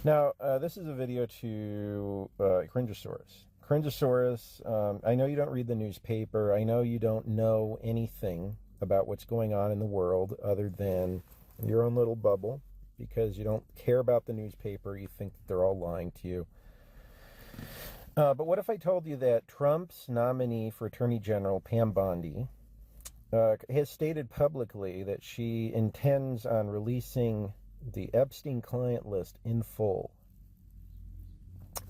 Now, this is a video to Cringeosaurus. Cringeosaurus, I know you don't read the newspaper. I know you don't know anything about what's going on in the world other than your own little bubble because you don't care about the newspaper. You think that they're all lying to you. But what if I told you that Trump's nominee for Attorney General, Pam Bondi, has stated publicly that she intends on releasing the Epstein client list in full.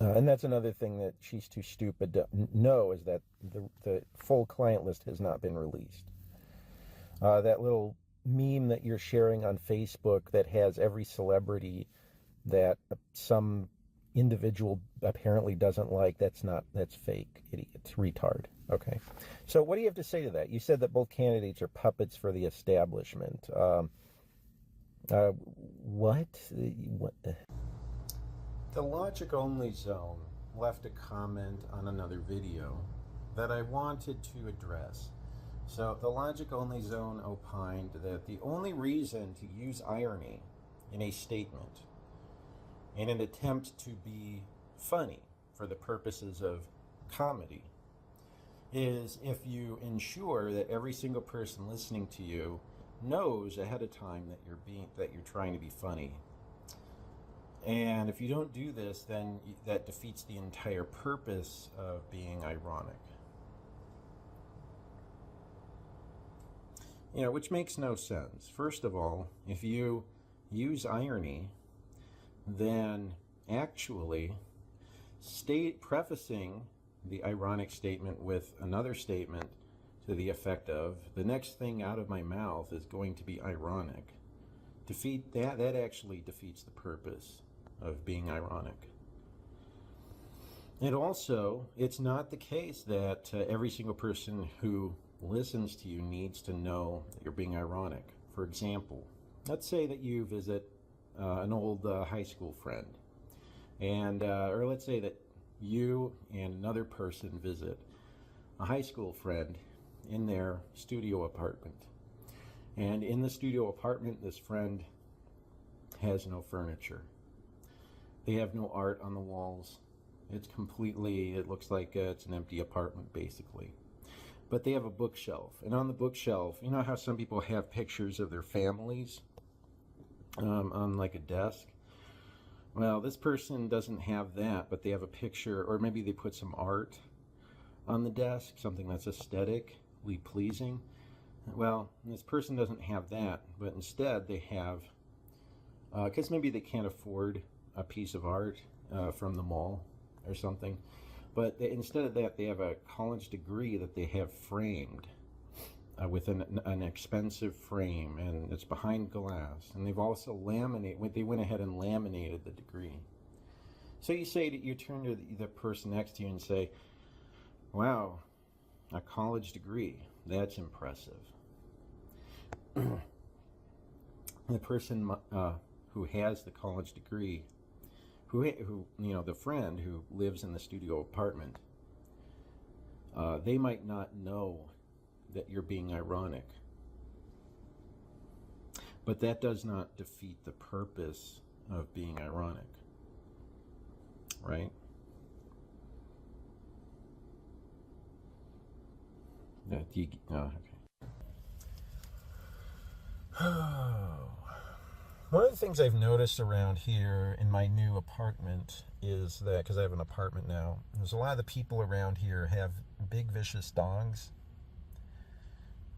And that's another thing that she's too stupid to know, is that the full client list has not been released. That little meme that you're sharing on Facebook that has every celebrity that some individual apparently doesn't like, that's fake, idiot, retard. Okay. So what do you have to say to that? You said that both candidates are puppets for the establishment. What? The Logic Only Zone left a comment on another video that I wanted to address. So the Logic Only Zone opined that the only reason to use irony in a statement in an attempt to be funny for the purposes of comedy is if you ensure that every single person listening to you knows ahead of time that you're trying to be funny. And if you don't do this, then that defeats the entire purpose of being ironic. Which makes no sense. First of all, if you use irony, then actually prefacing the ironic statement with another statement to the effect of, the next thing out of my mouth is going to be ironic. That actually defeats the purpose of being ironic. And also, it's not the case that every single person who listens to you needs to know that you're being ironic. For example, let's say that you visit an old high school friend, or let's say that you and another person visit a high school friend in their studio apartment. And in the studio apartment, this friend has no furniture. They have no art on the walls. It looks like it's an empty apartment, basically. But they have a bookshelf. And on the bookshelf, you know how some people have pictures of their families on like a desk? Well, this person doesn't have that, but they have a picture, or maybe they put some art on the desk, something that's aesthetically pleasing. Well, this person doesn't have that, but instead they have, because maybe they can't afford a piece of art from the mall or something, but instead of that, they have a college degree that they have framed with an expensive frame, and it's behind glass, and they've also they went ahead and laminated the degree. So you turn to the person next to you and say, wow, a college degree, that's impressive. The person who has the college degree, who the friend who lives in the studio apartment, they might not know that you're being ironic. But that does not defeat the purpose of being ironic, right? Okay. One of the things I've noticed around here in my new apartment is that, because I have an apartment now, there's a lot of the people around here have big vicious dogs,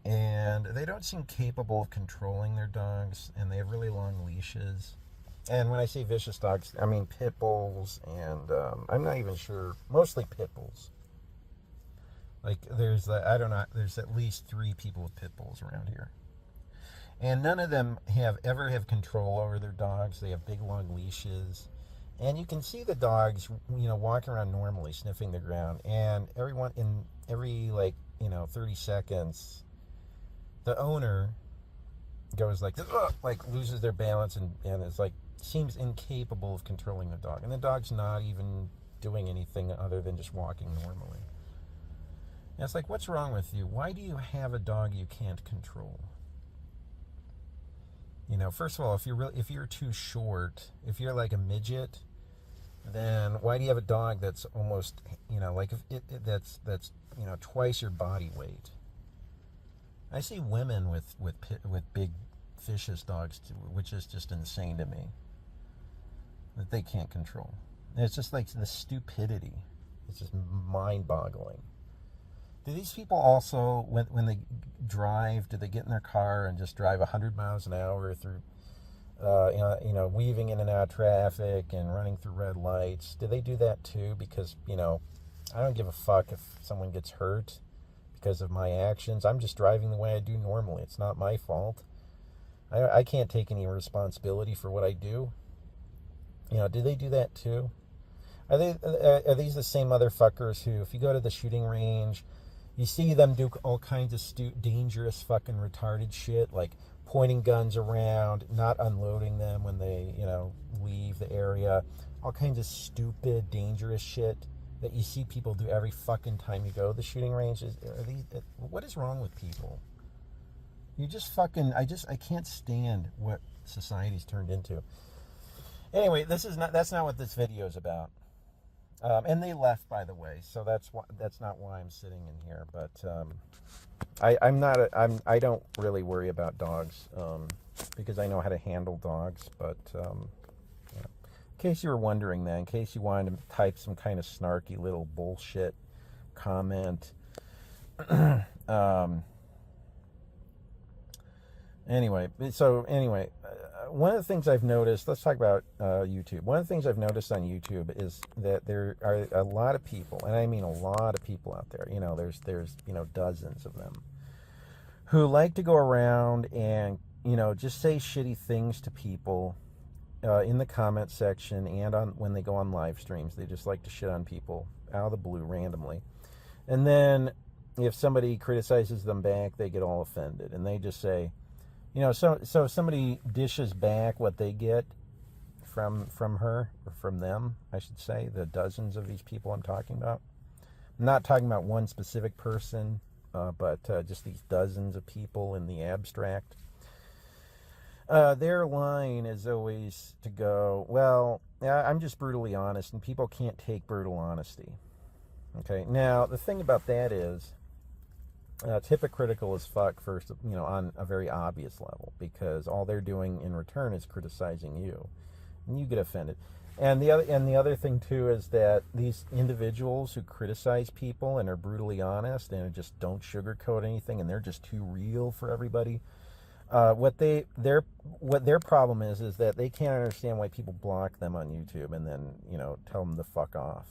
and they don't seem capable of controlling their dogs, and they have really long leashes. And when I say vicious dogs, I mean pit bulls, and I'm not even sure, mostly pit bulls. Like there's at least 3 people with pit bulls around here. And none of them ever have control over their dogs. They have big, long leashes. And you can see the dogs, walking around normally, sniffing the ground. And every 30 seconds, the owner goes like loses their balance and is seems incapable of controlling the dog. And the dog's not even doing anything other than just walking normally. And it's like, what's wrong with you? Why do you have a dog you can't control? You know, first of all, if you're too short, if you're like a midget, then why do you have a dog that's almost, you know, like that's you know, twice your body weight? I see women with big vicious dogs too, which is just insane to me, that they can't control. And it's just like the stupidity. It's just mind-boggling. Do these people also, when they drive, do they get in their car and just drive 100 miles an hour through, you know, weaving in and out of traffic and running through red lights? Do they do that too? Because, you know, I don't give a fuck if someone gets hurt because of my actions. I'm just driving the way I do normally. It's not my fault. I can't take any responsibility for what I do. You know, do they do that too? Are these the same motherfuckers who, if you go to the shooting range, you see them do all kinds of dangerous fucking retarded shit, like pointing guns around, not unloading them when they, you know, leave the area, all kinds of stupid, dangerous shit that you see people do every fucking time you go to the shooting range? What is wrong with people? You just fucking, I can't stand what society's turned into. Anyway, that's not what this video is about. And they left, by the way, so that's not why I'm sitting in here. But I don't really worry about dogs because I know how to handle dogs. But in case you were wondering, that in case you wanted to type some kind of snarky little bullshit comment. Anyway, one of the things I've noticed, let's talk about YouTube. One of the things I've noticed on YouTube is that there are a lot of people, and I mean a lot of people out there, you know, there's you know, dozens of them, who like to go around and, you know, just say shitty things to people in the comment section and when they go on live streams. They just like to shit on people out of the blue randomly. And then if somebody criticizes them back, they get all offended. And they just say, you know, so if somebody dishes back what they get from her, or from them, I should say, the dozens of these people I'm talking about. I'm not talking about one specific person, but just these dozens of people in the abstract. Their line is always to go, well, I'm just brutally honest, and people can't take brutal honesty. Okay, now the thing about that is, it's hypocritical as fuck, first, you know, on a very obvious level, because all they're doing in return is criticizing you, and you get offended. And the other thing too is that these individuals who criticize people and are brutally honest and just don't sugarcoat anything, and they're just too real for everybody. What their problem is that they can't understand why people block them on YouTube and then, you know, tell them to fuck off.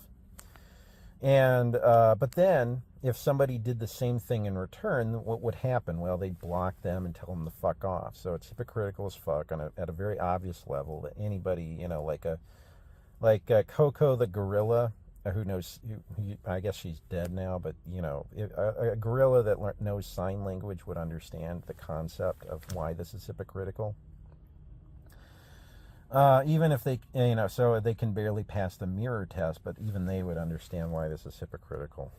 And but then if somebody did the same thing in return, what would happen? Well, they'd block them and tell them to fuck off. So it's hypocritical as fuck at a very obvious level that anybody, you know, like Coco the gorilla, who knows, I guess she's dead now, but, you know, a gorilla that knows sign language would understand the concept of why this is hypocritical. Even if they, you know, so they can barely pass the mirror test, but even they would understand why this is hypocritical.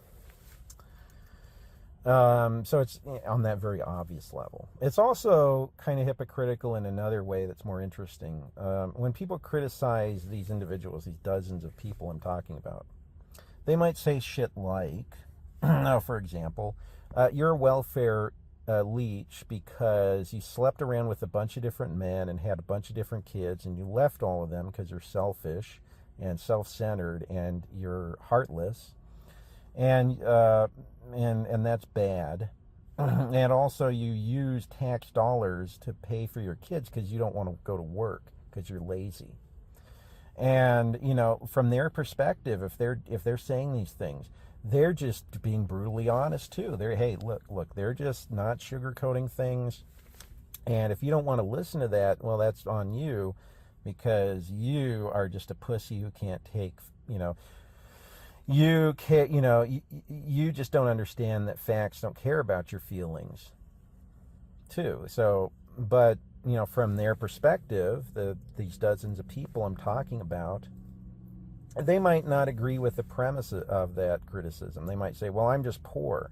So it's on that very obvious level. It's also kind of hypocritical in another way that's more interesting. When people criticize these individuals, these dozens of people I'm talking about, they might say shit like, for example, you're a welfare leech because you slept around with a bunch of different men and had a bunch of different kids, and you left all of them because you're selfish and self-centered and you're heartless, and that's bad. And also you use tax dollars to pay for your kids because you don't want to go to work because you're lazy. And, you know, from their perspective, if they're saying these things, they're just being brutally honest too. Hey, look, they're just not sugarcoating things. And if you don't want to listen to that, well, that's on you, because you are just a pussy who can't take, you know, you can't, you know, you just don't understand that facts don't care about your feelings too. So, but, you know, from their perspective, these dozens of people I'm talking about, they might not agree with the premise of that criticism. They might say, well, I'm just poor,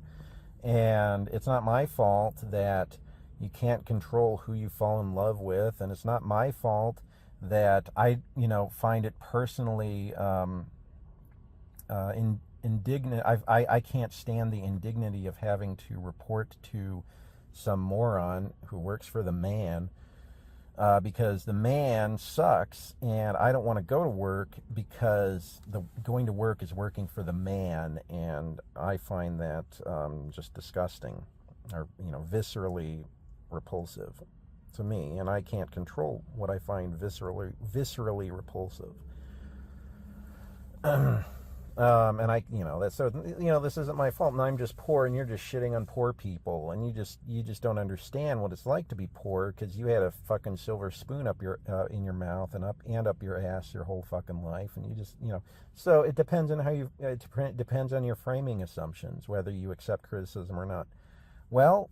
and it's not my fault that, You can't control who you fall in love with, and it's not my fault that I, find it personally indignant. I can't stand the indignity of having to report to some moron who works for the man, because the man sucks, and I don't want to go to work because going to work is working for the man, and I find that just disgusting, or viscerally repulsive to me, and I can't control what I find viscerally repulsive. And that's so, this isn't my fault, and I'm just poor, and you're just shitting on poor people, and you just don't understand what it's like to be poor, because you had a fucking silver spoon up your in your mouth and up your ass your whole fucking life, and you just so it depends on how it depends on your framing assumptions whether you accept criticism or not. Well,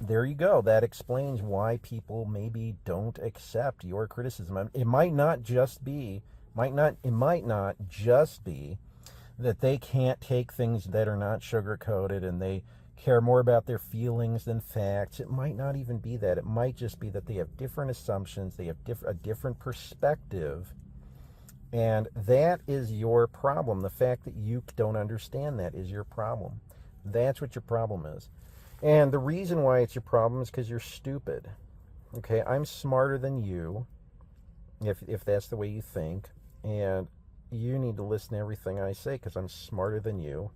there you go. That explains why people maybe don't accept your criticism. It might not just be that they can't take things that are not sugar-coated and they care more about their feelings than facts. It might not even be that. It might just be that they have different assumptions, they have a different perspective, and that is your problem. The fact that you don't understand that is your problem. That's what your problem is. And the reason why it's your problem is because you're stupid. Okay, I'm smarter than you, if that's the way you think, and you need to listen to everything I say because I'm smarter than you,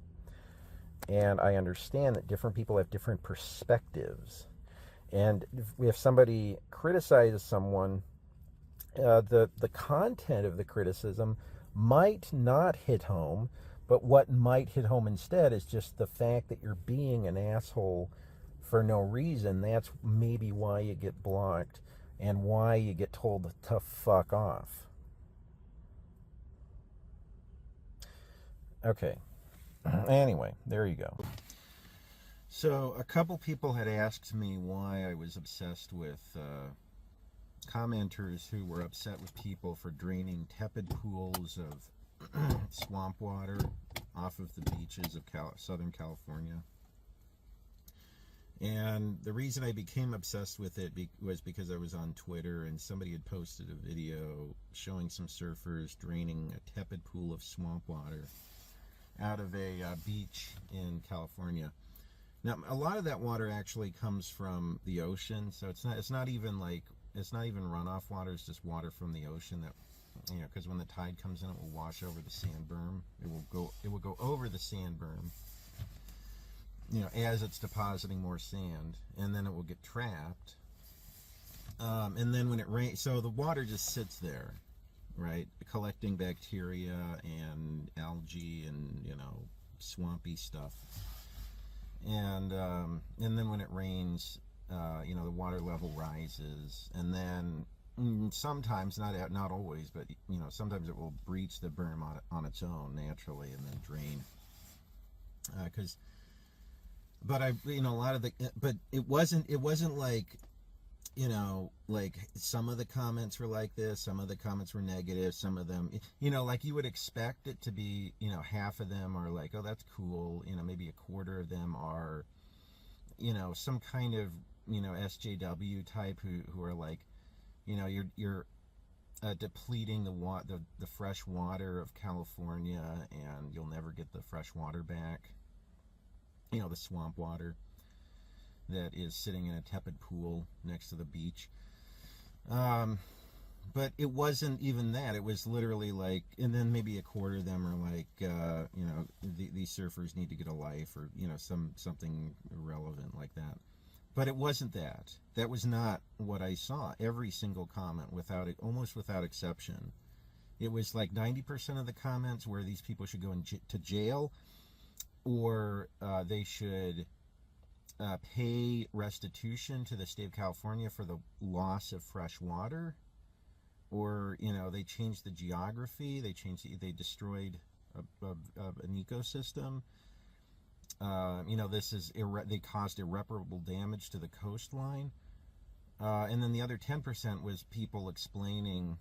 and I understand that different people have different perspectives. And if somebody criticizes someone, the content of the criticism might not hit home, but what might hit home instead is just the fact that you're being an asshole for no reason. That's maybe why you get blocked and why you get told to fuck off. Okay. Anyway, there you go. So a couple people had asked me why I was obsessed with commenters who were upset with people for draining tepid pools of swamp water off of the beaches of Southern California. And the reason I became obsessed with it was because I was on Twitter and somebody had posted a video showing some surfers draining a tepid pool of swamp water out of a beach in California. Now, a lot of that water actually comes from the ocean, so it's not even runoff water. It's just water from the ocean that, because when the tide comes in, it will wash over the sand berm. It will go over the sand berm, as it's depositing more sand, and then it will get trapped. And then when it rains, so the water just sits there, right, collecting bacteria and algae and swampy stuff. And then when it rains, the water level rises, and then sometimes, not always, but sometimes it will breach the berm on its own naturally and then drain. But it wasn't like, like some of the comments were like this, some of the comments were negative, some of them, like you would expect it to be, half of them are like, oh, that's cool, maybe a quarter of them are, some kind of, SJW type who are like, you're depleting the fresh water of California, and you'll never get the fresh water back, the swamp water that is sitting in a tepid pool next to the beach. But it wasn't even that. It was literally like, and then maybe a quarter of them are like, these surfers need to get a life, or something irrelevant like that. But it wasn't that. That was not what I saw. Every single comment, almost without exception, it was like 90% of the comments where these people should go to jail, or they should pay restitution to the state of California for the loss of fresh water, or they changed the geography, they destroyed an ecosystem. They caused irreparable damage to the coastline, and then the other 10% was people explaining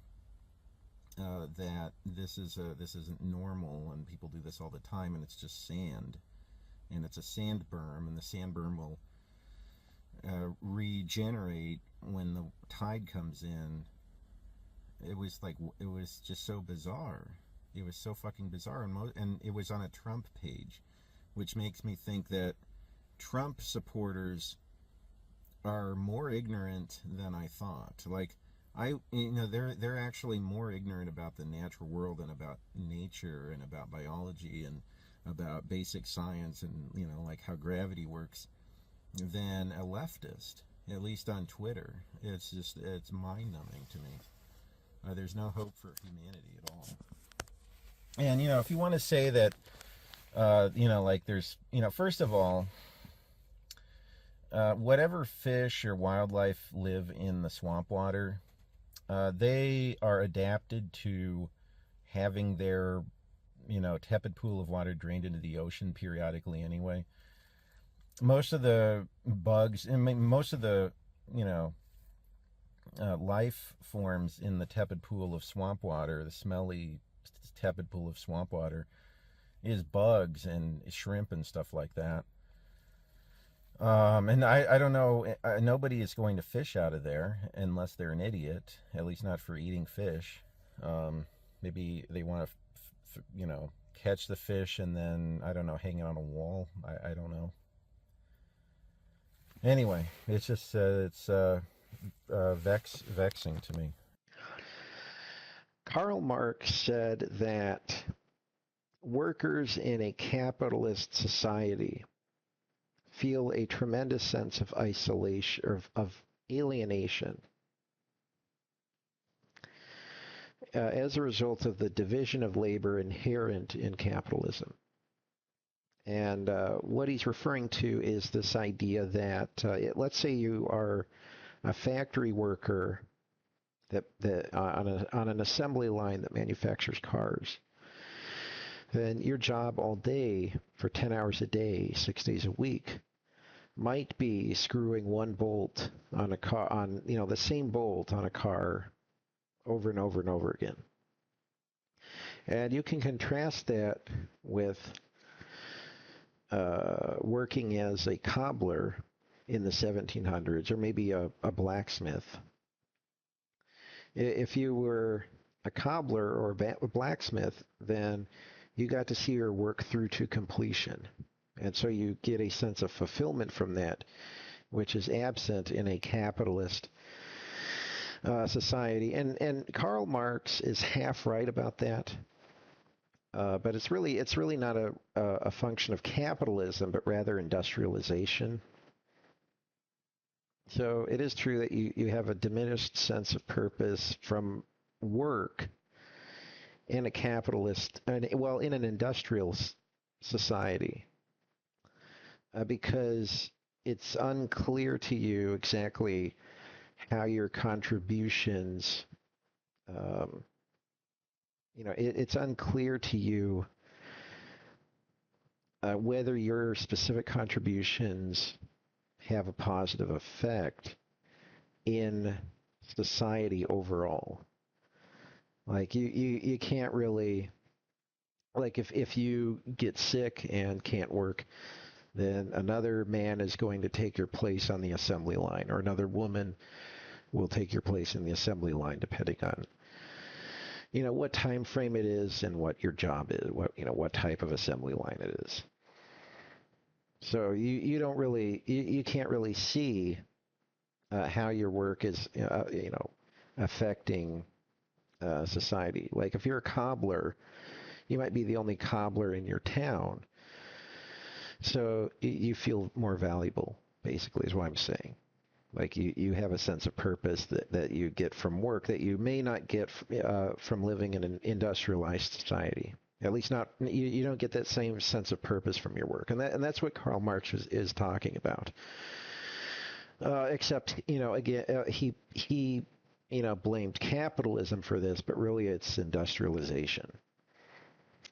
that this isn't normal, and people do this all the time, and it's just sand, and it's a sand berm, and the sand berm will regenerate when the tide comes in. It was just so bizarre. It was so fucking bizarre, and it was on a Trump page, which makes me think that Trump supporters are more ignorant than I thought. Like, they're actually more ignorant about the natural world and about nature and about biology and about basic science and, like how gravity works than a leftist, at least on Twitter. It's mind-numbing to me. There's no hope for humanity at all. And, if you want to say that, there's, first of all, whatever fish or wildlife live in the swamp water, they are adapted to having their, tepid pool of water drained into the ocean periodically anyway. Most of the bugs, and most of the, life forms in the tepid pool of swamp water, the smelly tepid pool of swamp water, is bugs and shrimp and stuff like that. And I don't know, nobody is going to fish out of there unless they're an idiot, at least not for eating fish. Maybe they want to, catch the fish and then, I don't know, hang it on a wall. I don't know. Anyway, it's just, vexing to me. Karl Marx said that workers in a capitalist society feel a tremendous sense of isolation, or of alienation, as a result of the division of labor inherent in capitalism. And what he's referring to is this idea that, let's say you are a factory worker on an assembly line that manufactures cars. Then your job all day for 10 hours a day, 6 days a week, might be screwing one bolt on a car, the same bolt on a car over and over and over again. And you can contrast that with working as a cobbler in the 1700s, or maybe a blacksmith. If you were a cobbler or a blacksmith, then you got to see your work through to completion. And so you get a sense of fulfillment from that, which is absent in a capitalist society. And Karl Marx is half right about that. But it's really not a function of capitalism, but rather industrialization. So it is true that you have a diminished sense of purpose from work in a capitalist, in an industrial society, because it's unclear to you exactly how your contributions, it's unclear to you whether your specific contributions have a positive effect in society overall. Like you can't really, like if you get sick and can't work, then another man is going to take your place on the assembly line, or another woman will take your place in the assembly line, depending on what time frame it is and what your job is, what type of assembly line it is. So you don't really, you can't really see how your work is affecting society. Like if you're a cobbler, you might be the only cobbler in your town, so you feel more valuable, basically, is what I'm saying. Like you have a sense of purpose that you get from work that you may not get from living in an industrialized society. At least not, you don't get that same sense of purpose from your work. And that's what Karl Marx is talking about. Except, again, he blamed capitalism for this, but really it's industrialization.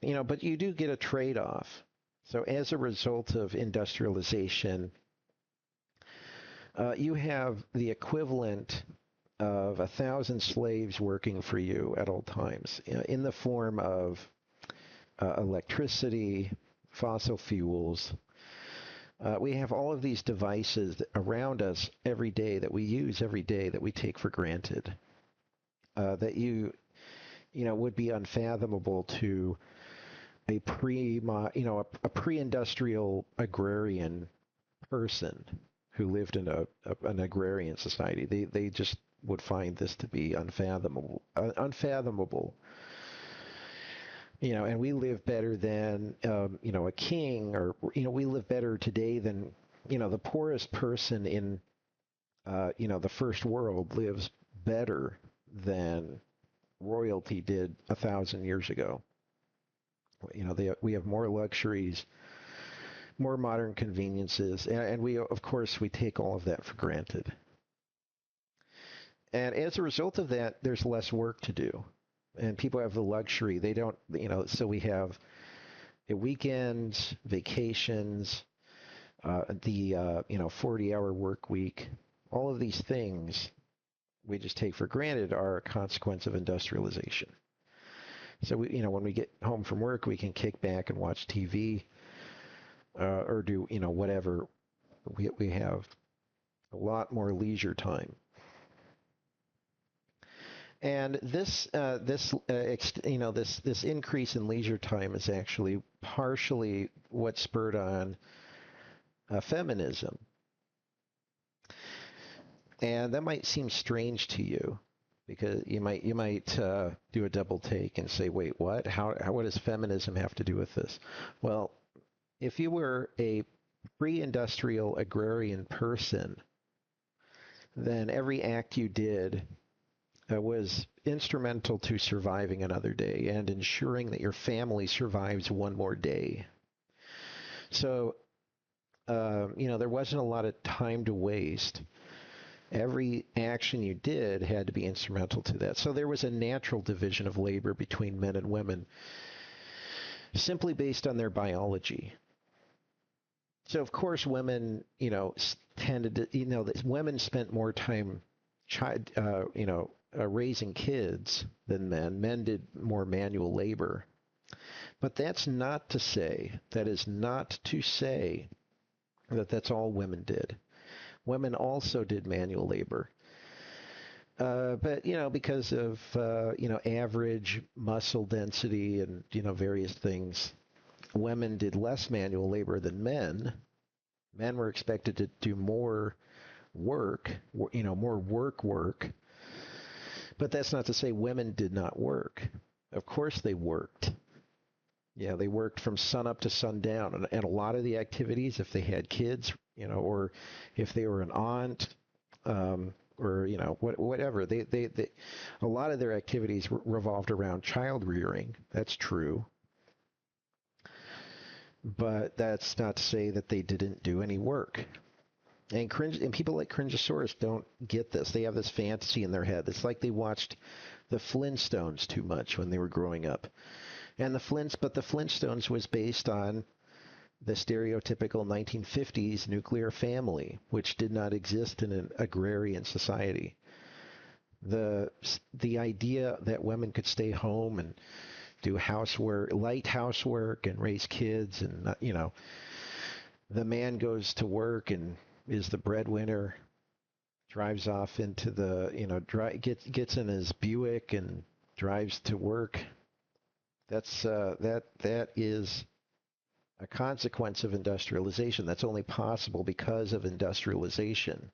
But you do get a trade-off. So as a result of industrialization, you have the equivalent of 1,000 slaves working for you at all times, in the form of electricity, fossil fuels, We have all of these devices around us every day that we use every day that we take for granted. That would be unfathomable to a a pre-industrial agrarian person who lived in an agrarian society. They just would find this to be unfathomable. And we live better than a king, or we live better today than the poorest person in the first world lives better than royalty did 1,000 years ago. We have more luxuries, more modern conveniences, and we, of course, we take all of that for granted. And as a result of that, there's less work to do. And people have the luxury. They don't, so we have weekends, vacations, the 40-hour work week. All of these things we just take for granted are a consequence of industrialization. So when we get home from work, we can kick back and watch TV, or do whatever. We have a lot more leisure time. And this increase in leisure time is actually partially what spurred on feminism. And that might seem strange to you, because you might do a double take and say, wait, what? What does feminism have to do with this? Well, if you were a pre-industrial agrarian person, then every act you did was instrumental to surviving another day and ensuring that your family survives one more day. So, there wasn't a lot of time to waste. Every action you did had to be instrumental to that. So there was a natural division of labor between men and women, simply based on their biology. So of course women, tended to, women spent more time, raising kids than men. Men did more manual labor. But that is not to say that that's all women did. Women also did manual labor. But, because of, average muscle density and, various things, women did less manual labor than men. Men were expected to do more work, more work. But that's not to say women did not work. Of course they worked. Yeah, they worked from sun up to sundown. And a lot of the activities, if they had kids, or if they were an aunt, or, whatever, they a lot of their activities revolved around child rearing. That's true. But that's not to say that they didn't do any work. And people like Cringosaurus don't get this. They have this fantasy in their head. It's like they watched the Flintstones too much when they were growing up. And the Flintstones was based on the stereotypical 1950s nuclear family, which did not exist in an agrarian society. The idea that women could stay home and do housework, light housework, and raise kids, and the man goes to work and is the breadwinner, drives off into the gets in his Buick and drives to work. That is a consequence of industrialization. That's only possible because of industrialization.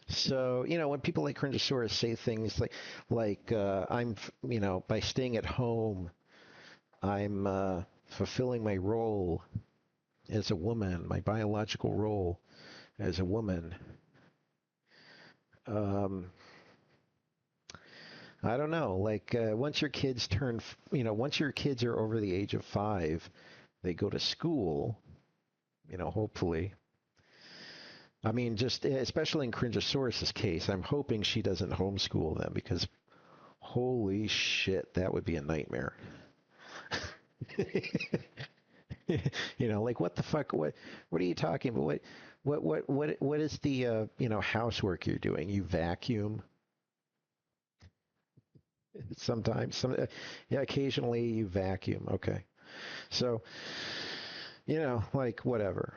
So, when people like Cringosaurus say things like I'm, by staying at home, I'm fulfilling my role as a woman, my biological role as a woman. I don't know. Once your kids once your kids are over the age of 5, they go to school, hopefully. I mean, just especially in Cringosaurus's case, I'm hoping she doesn't homeschool them, because holy shit, that would be a nightmare. What the fuck? What are you talking about? What is the housework you're doing? You vacuum? Sometimes, yeah, occasionally you vacuum. Okay. So, like whatever.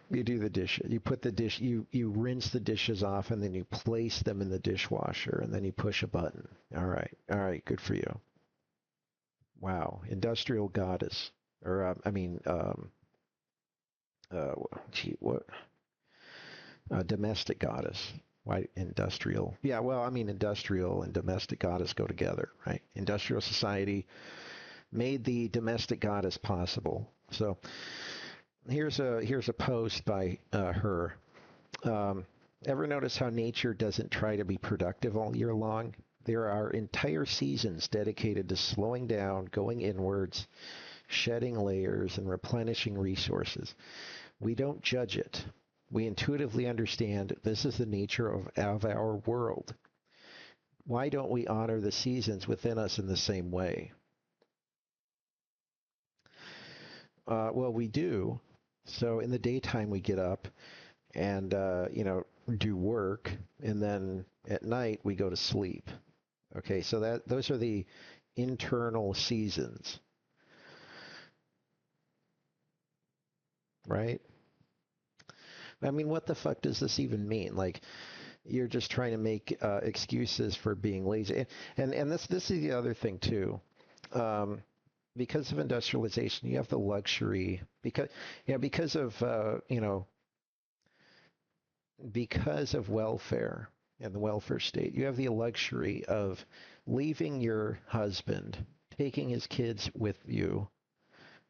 You do the dishes. You put the dish. You rinse the dishes off, and then you place them in the dishwasher, and then you push a button. All right, good for you. Wow, industrial goddess, or uh, gee, what? Domestic goddess. Why industrial? Yeah, well, I mean, industrial and domestic goddess go together, right? Industrial society made the domestic goddess possible. So here's a post by her. Ever notice how nature doesn't try to be productive all year long? There are entire seasons dedicated to slowing down, going inwards, shedding layers, and replenishing resources. We don't judge it. We intuitively understand this is the nature of our world. Why don't we honor the seasons within us in the same way? Well, we do. So in the daytime, we get up and, do work. And then at night, we go to sleep. Okay, so those are the internal seasons, right? I mean, what the fuck does this even mean? Like, you're just trying to make excuses for being lazy. And this is the other thing too. Because of industrialization, you have the luxury because of because of welfare and the welfare state, you have the luxury of leaving your husband, taking his kids with you,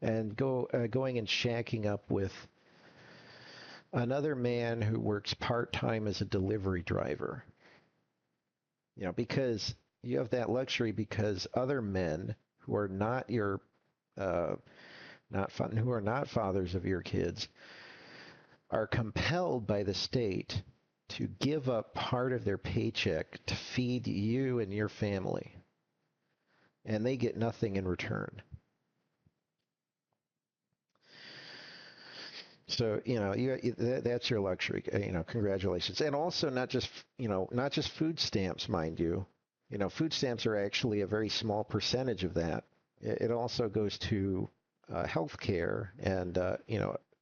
and going and shacking up with another man who works part-time as a delivery driver. Because you have that luxury because other men who are not your who are not fathers of your kids are compelled by the state to give up part of their paycheck to feed you and your family, and they get nothing in return. So that's your luxury. Congratulations, and also not just food stamps, mind you. Food stamps are actually a very small percentage of that. It also goes to health care and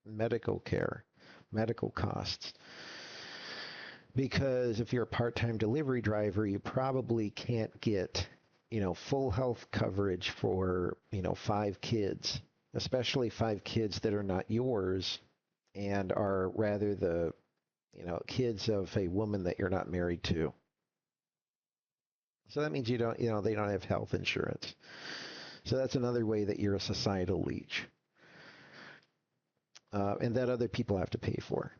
medical care, medical costs. Because if you're a part-time delivery driver, you probably can't get full health coverage for 5 kids, especially 5 kids that are not yours and are rather the kids of a woman that you're not married to. So that means they don't have health insurance. So that's another way that you're a societal leech, and that other people have to pay for,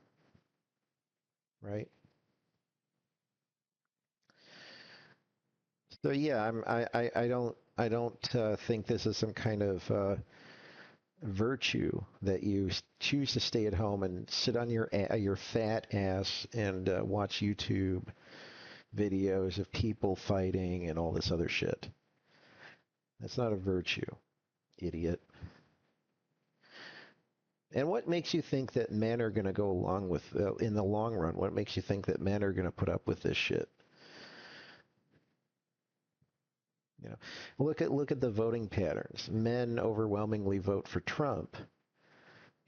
right? So yeah, I don't think this is some kind of virtue that you choose to stay at home and sit on your fat ass and watch YouTube videos of people fighting and all this other shit. That's not a virtue, idiot. And what makes you think that men are going to go along with, in the long run, what makes you think that men are going to put up with this shit? Look at the voting patterns. Men overwhelmingly vote for Trump,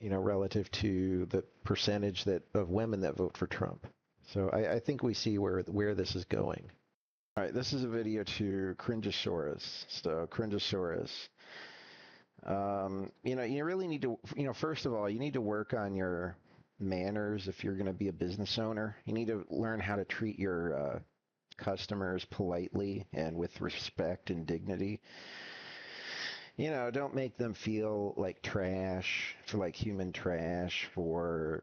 relative to the percentage of women that vote for Trump. So I think we see where this is going. All right, this is a video to Cringeosaurus. So Cringeosaurus, you really need to, first of all, you need to work on your manners if you're going to be a business owner. You need to learn how to treat your customers politely and with respect and dignity. Don't make them feel like trash, for like human trash, for,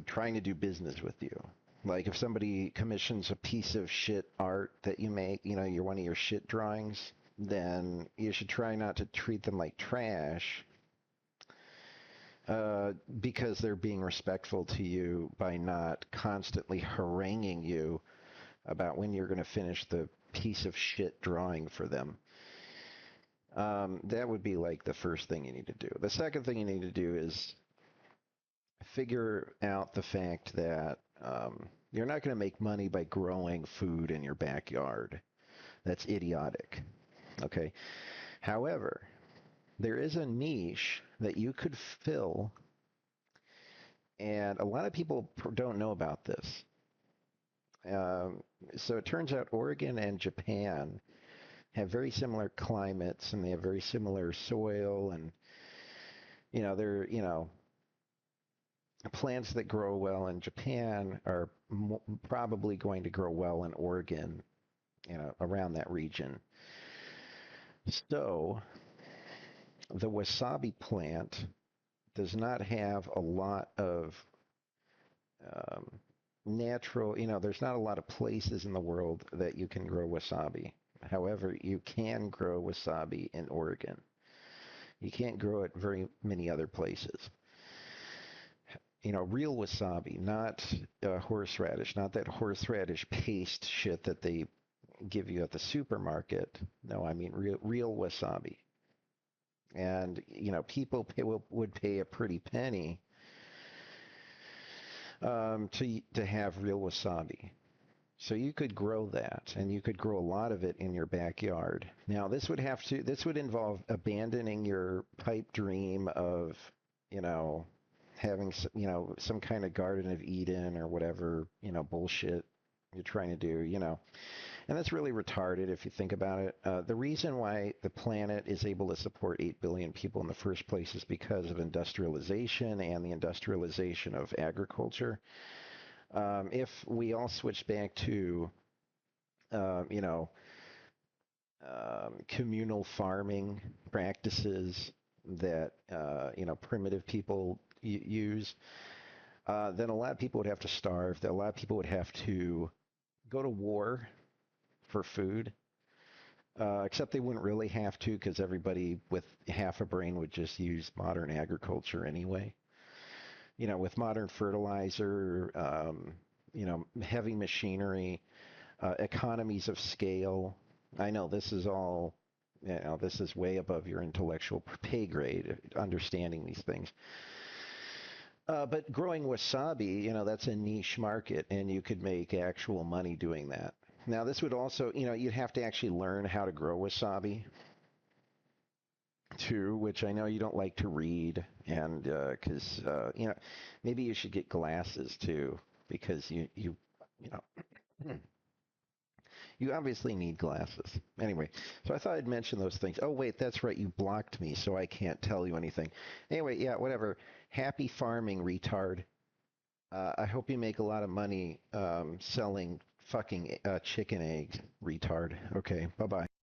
trying to do business with you. Like if somebody commissions a piece of shit art that you make, you're one of your shit drawings, then you should try not to treat them like trash, because they're being respectful to you by not constantly haranguing you about when you're going to finish the piece of shit drawing for them. That would be like the first thing you need to do. The second thing you need to do is figure out the fact that you're not going to make money by growing food in your backyard. That's idiotic. Okay. However, there is a niche that you could fill, and a lot of people don't know about this. Um, so it turns out Oregon and Japan have very similar climates, and they have very similar soil, and they're plants that grow well in Japan are probably going to grow well in Oregon, around that region. So the wasabi plant does not have a lot of um, natural, there's not a lot of places in the world that you can grow wasabi. However, you can grow wasabi in Oregon. You can't grow it very many other places. Real wasabi, not horseradish, not that horseradish paste shit that they give you at the supermarket. No, I mean real wasabi. And, people would pay a pretty penny to have real wasabi. So you could grow that, and you could grow a lot of it in your backyard. Now, this would involve abandoning your pipe dream of, having, some kind of Garden of Eden or whatever, bullshit you're trying to do, And that's really retarded if you think about it. The reason why the planet is able to support 8 billion people in the first place is because of industrialization and the industrialization of agriculture. If we all switch back to, you know, communal farming practices that, primitive people use, then a lot of people would have to starve. A lot of people would have to go to war for food. Except they wouldn't really have to, because everybody with half a brain would just use modern agriculture anyway. With modern fertilizer, heavy machinery, economies of scale. I know this is all, this is way above your intellectual pay grade, understanding these things. But growing wasabi, that's a niche market, and you could make actual money doing that. Now, this would also, you'd have to actually learn how to grow wasabi, too, which I know you don't like to read, and because, maybe you should get glasses, too, because you know, you obviously need glasses. Anyway, so I thought I'd mention those things. Oh, wait, that's right, you blocked me, so I can't tell you anything. Anyway, yeah, whatever. Happy farming, retard. I hope you make a lot of money selling fucking chicken eggs, retard. Okay, bye-bye.